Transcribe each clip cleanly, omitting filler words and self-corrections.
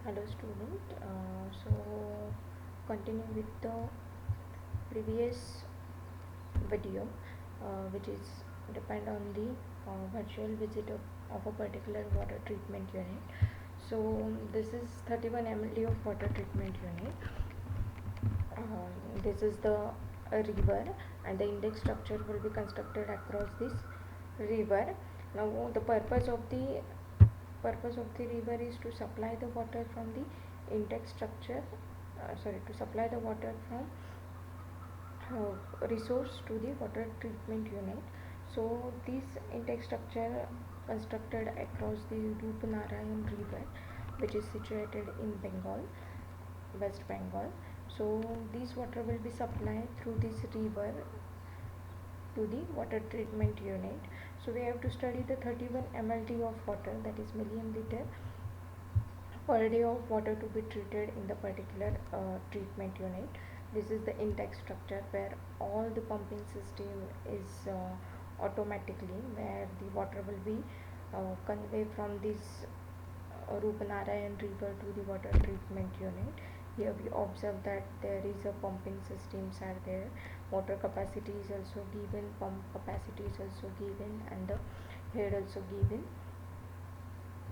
Hello student. So continue with the previous video, which is depend on the virtual visit of a particular water treatment unit. So this is 31 ml of water treatment unit. This is the river, and the index structure will be constructed across this river. Now the purpose of the river is to supply the water from the index structure, to supply the water from resource to the water treatment unit. So this intake structure constructed across the Rupnarayan river, which is situated in Bengal, West Bengal. So this water will be supplied through this river to the water treatment unit. So we have to study the 31 ml of water, that is million liter per day of water to be treated in the particular treatment unit. This is the intake structure where all the pumping system is automatically, where the water will be conveyed from this Rupnarayan river to the water treatment unit. Here we observe that there is a pumping systems are there, water capacity is also given, pump capacity is also given, and the head also given.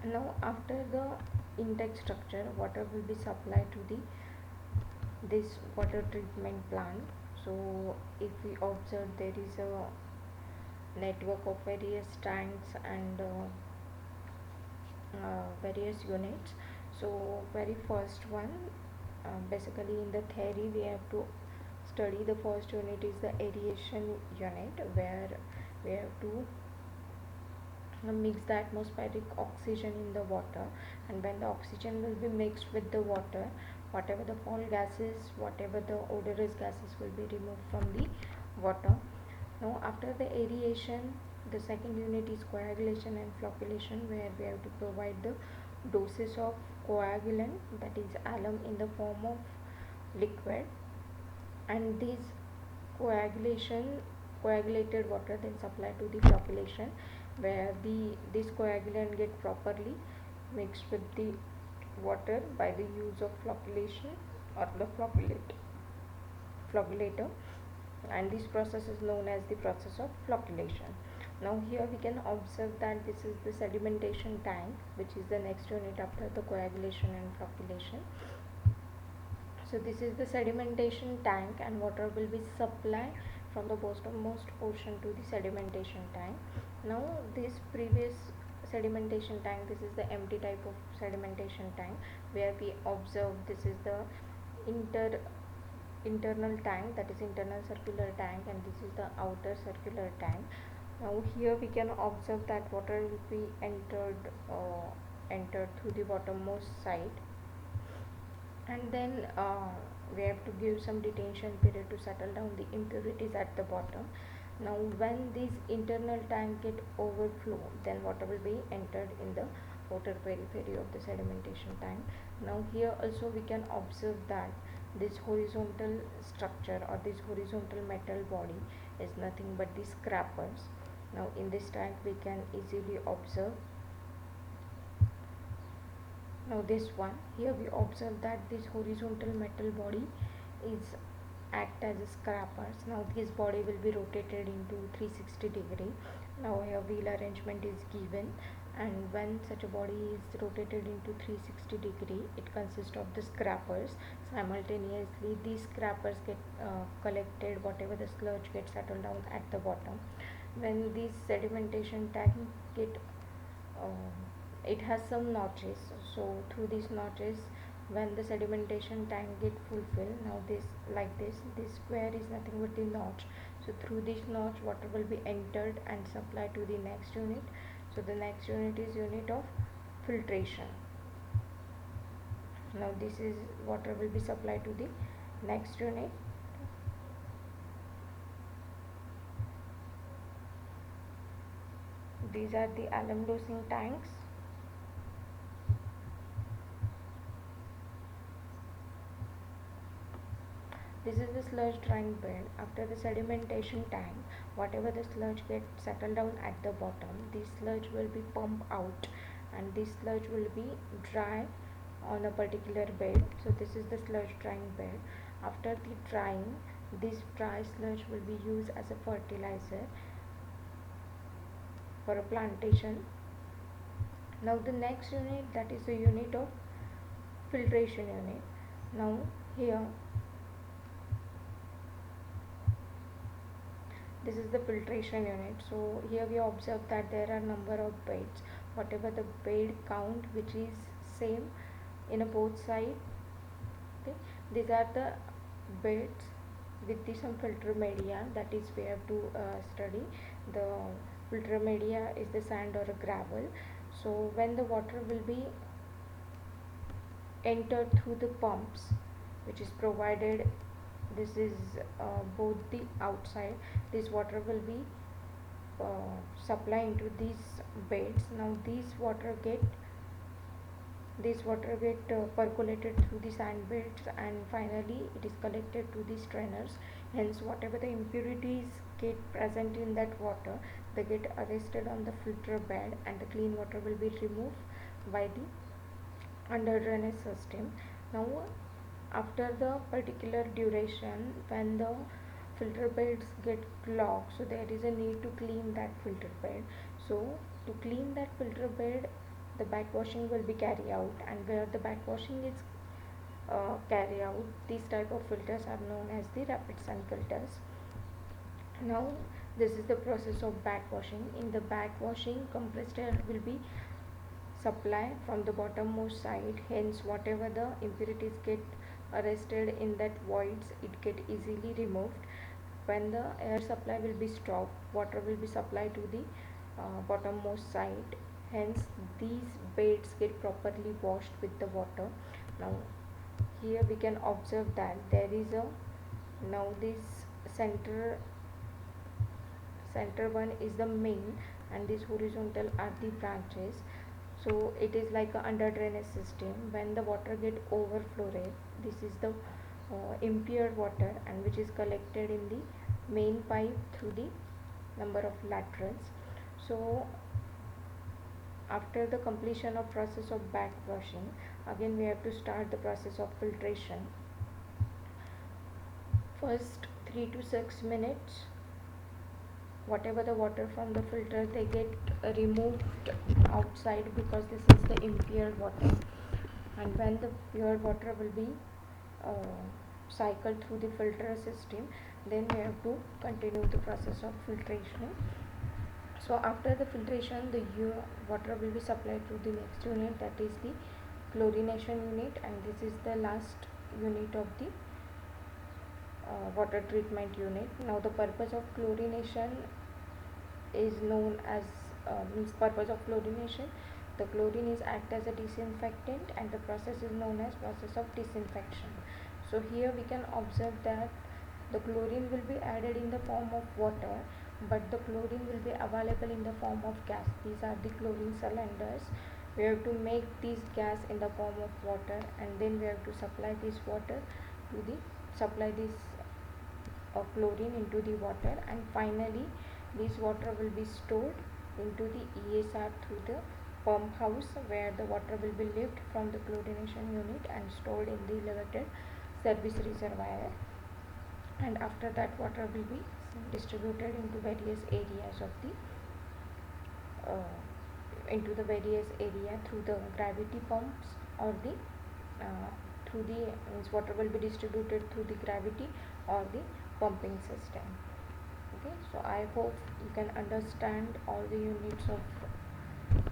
Now after the intake structure, water will be supplied to the this water treatment plant. So if we observe, there is a network of various tanks and various units. So very first one, basically in the theory we have to study the first unit is the aeration unit, where we have to mix the atmospheric oxygen in the water, and when the oxygen will be mixed with the water, whatever the foul gases, whatever the odorous gases will be removed from the water. Now after the aeration, the second unit is coagulation and flocculation, where we have to provide the doses of coagulant, that is alum, in the form of liquid, and this coagulated water then supplied to the flocculation, where this coagulant get properly mixed with the water by the use of flocculation or the flocculator, and this process is known as the process of flocculation. Now here we can observe that this is the sedimentation tank, which is the next unit after the coagulation and flocculation. So this is the sedimentation tank, and water will be supplied from the bottommost portion to the sedimentation tank. Now this previous sedimentation tank, this is the empty type of sedimentation tank, where we observe this is the internal tank, that is internal circular tank, and this is the outer circular tank. Now here we can observe that water will be entered through the bottommost side, and then we have to give some detention period to settle down the impurities at the bottom. Now when this internal tank get overflow, then water will be entered in the outer periphery of the sedimentation tank. Now here also we can observe that this horizontal structure or this horizontal metal body is nothing but the scrappers. Now in this tank we can easily observe. Now this one, here we observe that this horizontal metal body is act as a scrappers. Now this body will be rotated into 360 degree. Now here wheel arrangement is given, and when such a body is rotated into 360 degree, it consists of the scrappers. Simultaneously these scrappers get collected, whatever the sludge gets settled down at the bottom. When this sedimentation tank get it has some notches, so through these notches, when the sedimentation tank get fulfilled, now this like this square is nothing but the notch. So through this notch water will be entered and supplied to the next unit. So the next unit is unit of filtration. Now this is water will be supplied to the next unit. These are the alum dosing tanks. This is the sludge drying bed. After the sedimentation tank, whatever the sludge gets settled down at the bottom, this sludge will be pumped out, and this sludge will be dry on a particular bed. So this is the sludge drying bed. After the drying, this dry sludge will be used as a fertilizer for a plantation. Now the next unit, that is the unit of filtration unit. Now here, this is the filtration unit. So here we observe that there are number of beds, whatever the bed count which is same in a both side. Okay, these are the beds with the some filter media, that is we have to study. The filter media is the sand or a gravel. So when the water will be entered through the pumps which is provided, this is both the outside, this water will be supply into these beds. Now this water get percolated through the sand beds, and finally it is collected to the strainers. Hence whatever the impurities get present in that water, they get arrested on the filter bed, and the clean water will be removed by the under drainage system. Now after the particular duration, when the filter beds get clogged, so there is a need to clean that filter bed. So to clean that filter bed, the backwashing will be carried out, and where the backwashing is carried out, these type of filters are known as the rapid sun filters. Now this is the process of backwashing. In the backwashing, compressed air will be supply from the bottommost side, hence whatever the impurities get arrested in that voids, it get easily removed. When the air supply will be stopped, water will be supplied to the bottommost side, hence these beds get properly washed with the water. Now here we can observe that there is a, now this center one is the main, and this horizontal are the branches. So it is like a under drainage system. When the water get overflowed, this is the impure water, and which is collected in the main pipe through the number of laterals. So after the completion of process of backwashing, again we have to start the process of filtration. First 3 to 6 minutes, whatever the water from the filter, they get removed outside, because this is the impure water. And when the pure water will be cycled through the filter system, then we have to continue the process of filtration. So after the filtration, the water will be supplied to the next unit, that is the chlorination unit, and this is the last unit of the water treatment unit. Now the purpose of chlorination is known as means purpose of chlorination, the chlorine is act as a disinfectant, and the process is known as process of disinfection. So here we can observe that the chlorine will be added in the form of water, but the chlorine will be available in the form of gas. These are the chlorine cylinders. We have to make this gas in the form of water, and then we have to supply this water to the chlorine into the water, and finally this water will be stored into the ESR through the pump house, where the water will be lifted from the chlorination unit and stored in the elevated service reservoir, and after that water will be distributed into various areas of the through the gravity pumps, or the through the means water will be distributed through the gravity or the pumping system. Okay, so I hope you can understand all the units of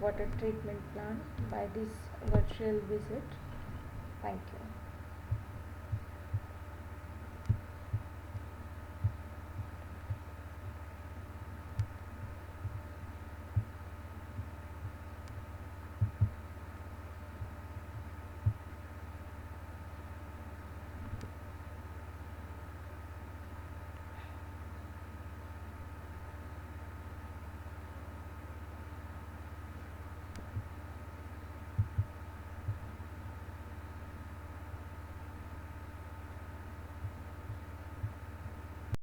water treatment plant by this virtual visit. Thank you.